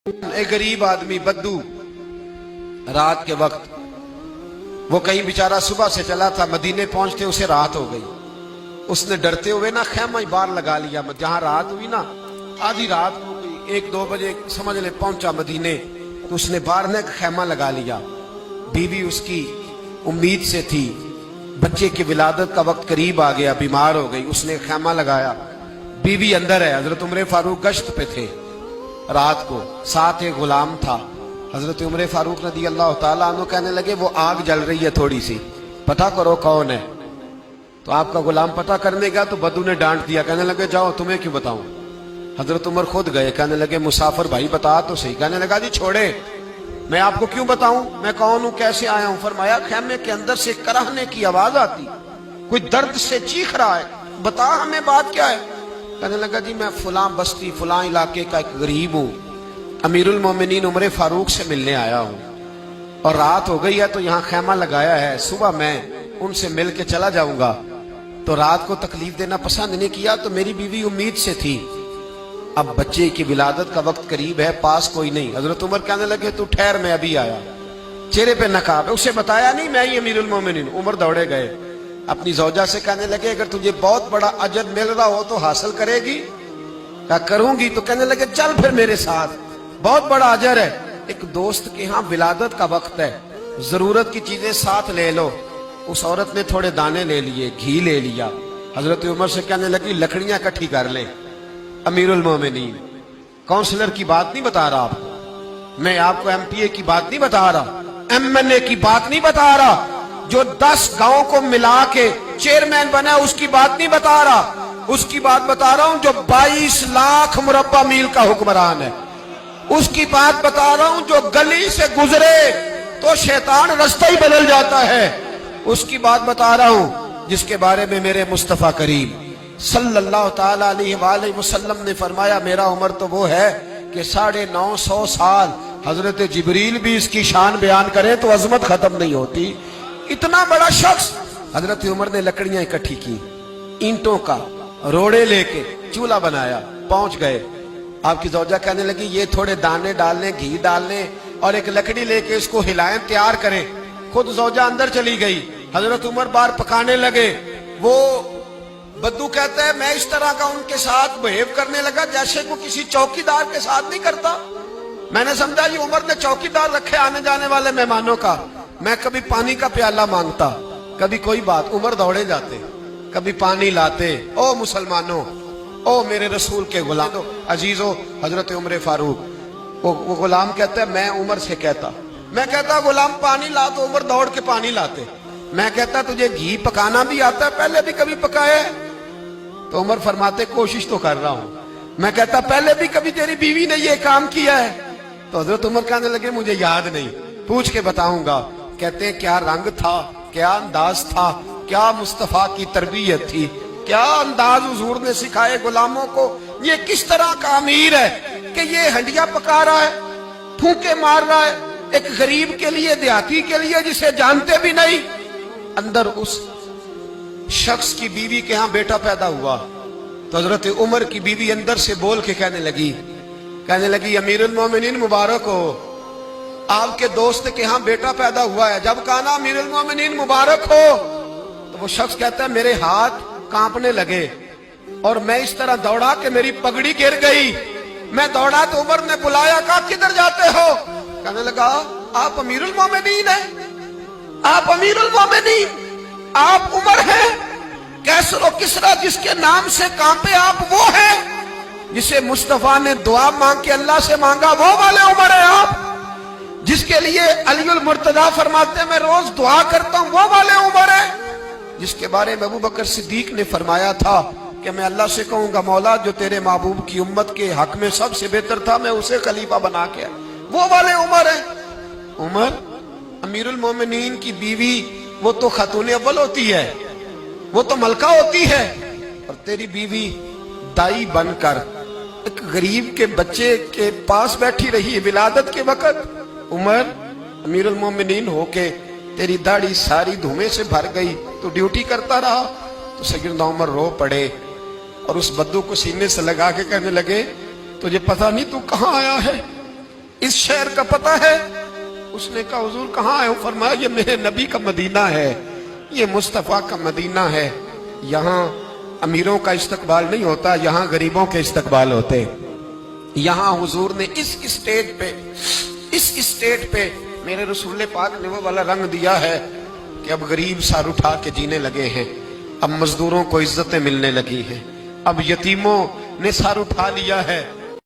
एक गरीब आदमी बद्दू रात के वक्त वो कहीं बेचारा सुबह से चला था, मदीने पहुंचते उसे रात हो गई। उसने डरते हुए ना खैमा ही बाहर लगा लिया। जहां रात हुई ना, आधी रात हो गई, 1-2 बजे समझ ले पहुंचा मदीने, तो उसने बाहर ने खैमा लगा लिया। बीवी उसकी उम्मीद से थी, बच्चे की विलादत का वक्त करीब आ गया, बीमार हो गई, उसने खैमा लगाया। बीवी अंदर है, हजरत उमर फारूक गश्त पे थे रात को, साथ एक गुलाम था। हजरत उमर फारूक रज़ी अल्लाह ताला अन्हु कहने लगे वो आग जल रही है थोड़ी सी, पता करो कौन है। तो आपका गुलाम पता करने गया तो बद्दू ने डांट दिया, कहने लगे जाओ तुम्हें क्यों बताऊं। हजरत उमर खुद गए, कहने लगे मुसाफिर भाई बता तो सही। कहने लगा जी छोड़े, मैं आपको क्यों बताऊं, मैं कौन हूं, कैसे आया हूं। फरमाया खैमे के अंदर से कराहने की आवाज आती, कोई दर्द से चीख रहा है, बता हमें बात क्या है। कहने लगा जी मैं फलां बस्ती फलां इलाके का एक गरीब हूं, अमीरुल मोमिनीन उमर फारूक से मिलने आया हूं और रात हो गई है तो यहाँ खैमा लगाया है, सुबह मैं उनसे मिल के चला जाऊंगा। तो रात को तकलीफ देना पसंद नहीं किया, तो मेरी बीवी उम्मीद से थी, अब बच्चे की विलादत का वक्त करीब है, पास कोई नहीं। हजरत उमर कहने लगे तू ठहर, मैं अभी आया। चेहरे पे नकाब, उसे बताया नहीं मैं ही अमीरुल मोमिनीन। उमर दौड़े गए, अपनी जौजा से कहने लगे अगर तुझे बहुत बड़ा अजर मिल रहा हो तो हासिल करेगी। क्या करूंगी। तो कहने लगे चल फिर मेरे साथ, बहुत बड़ा अजर है। एक दोस्त के यहाँ विलादत का वक्त है, जरूरत की चीजें साथ ले लो। उस औरत ने थोड़े दाने ले लिए, घी ले लिया। हजरत उमर से कहने लगी लकड़ियां इकट्ठी कर ले। अमीरुल मोमिनीन, काउंसलर की बात नहीं बता रहा आपको, मैं आपको एमपीए की बात नहीं बता रहा, एमएनए की बात नहीं बता रहा, जो 10 गांव को मिला के चेयरमैन बना उसकी बात नहीं बता रहा, उसकी बात बता रहा हूं जो 22 लाख मुरब्बा मील का हुक्मरान है। उसकी बात बता रहा हूं जो गली से गुजरे तो शैतान रास्ता ही बदल जाता है। उसकी बात बता रहा हूं जिसके बारे में मेरे मुस्तफा करीम सल्लल्लाहु ताला अलैहि वसल्लम ने फरमाया मेरा उम्र तो वो है कि 950 साल हजरत जिब्रील भी इसकी शान बयान करे तो अजमत खत्म नहीं होती। इतना बड़ा शख्स। हजरत उमर ने लकड़ियां इकट्ठी की, ईंटों का रोड़े लेके चूल्हा बनाया, पहुंच गए। आपकी जौजा कहने लगी ये थोड़े दाने डालने, घी डालने और एक लकड़ी लेके इसको हिलाएं, तैयार करें। खुद जौजा अंदर चली गई, हजरत उमर बाहर पकाने लगे। वो बद्दू कहता है मैं इस तरह का उनके साथ बिहेव करने लगा जैसे को किसी चौकीदार के साथ नहीं करता। मैंने समझा ये उमर ने चौकीदार रखे आने जाने वाले मेहमानों का। मैं कभी पानी का प्याला मांगता, कभी कोई बात, उमर दौड़े जाते, कभी पानी लाते। ओ मुसलमानों, ओ मेरे रसूल के गुलाम अजीजो, हजरत उमर फारूक। वो गुलाम कहता है मैं उमर से कहता, मैं कहता गुलाम पानी ला, तो उमर दौड़ के पानी लाते। मैं कहता तुझे घी पकाना भी आता है, पहले भी कभी पकाया है? तो उमर फरमाते कोशिश तो कर रहा हूं। मैं कहता पहले भी कभी तेरी बीवी ने ये काम किया है? तो हजरत उमर कहने लगे मुझे याद नहीं, पूछ के बताऊंगा। कहते हैं क्या रंग था, क्या अंदाज था, क्या मुस्तफा की तरबियत थी, क्या अंदाज हुजूर ने सिखाए गुलामों को। ये किस तरह का अमीर है कि ये हंडिया पका रहा है, फूंके मार रहा है एक गरीब के लिए, देहाती के लिए जिसे जानते भी नहीं। अंदर उस शख्स की बीवी के यहाँ बेटा पैदा हुआ तो हजरत उमर की बीवी अंदर से बोल के कहने लगी अमीरुल मोमिनीन मुबारक हो, आपके दोस्त के यहाँ बेटा पैदा हुआ है। जब कहा ना अमीरुल मोमिनीन मुबारक हो, तो वो शख्स कहता है मेरे हाथ कांपने लगे और मैं इस तरह दौड़ा कि मेरी पगड़ी गिर गई। मैं दौड़ा तो उमर ने बुलाया, कहा किधर जाते हो? कहने लगा आप अमीरुल मोमिनीन है, आप अमीरुल मोमिनीन, आप उमर हैं। कैसर किसरा जिसके नाम से कांपे आप वो हैं जिसे मुस्तफा ने दुआ मांग के अल्लाह से मांगा, वो वाले उमर है आप। जिसके लिए अलीउल मुर्तजा फरमाते मैं रोज दुआ करता हूं, वो वाले उमर है। जिसके बारे में अबू बकर सिद्दीक ने फरमाया था कि मैं अल्लाह से कहूंगा मौला जो तेरे महबूब की उम्मत के हक में सबसे बेहतर था मैं उसे खलीफा बना के, वो वाले उमर है। उमर अमीरुल मोमिनीन की बीवी वो तो खातून अव्वल होती है, वो तो मलका होती है, और तेरी बीवी दाई बनकर एक गरीब के बच्चे के पास बैठी रही विलादत के वक्त। उमर अमीरुल मोमिनीन होके तेरी दाढ़ी सारी धुएं से भर गई, तो ड्यूटी करता रहा। तो सैयदना उमर रो पड़े और उस बद्दू को सीने से लगा के कहने लगे तुझे पता नहीं तू कहां आया है, इस शहर का पता है? उसने कहा हुजूर कहाँ है? फरमाया ये मेरे नबी का मदीना है, ये मुस्तफा का मदीना है। यहाँ अमीरों का इस्तकबाल नहीं होता, यहाँ गरीबों के इस्तकबाल होते। यहाँ हुजूर ने इस स्टेट पे मेरे रसूल पाक ने वो वाला रंग दिया है कि अब गरीब सर उठा के जीने लगे हैं, अब मजदूरों को इज्जतें मिलने लगी हैं, अब यतीमों ने सर उठा लिया है,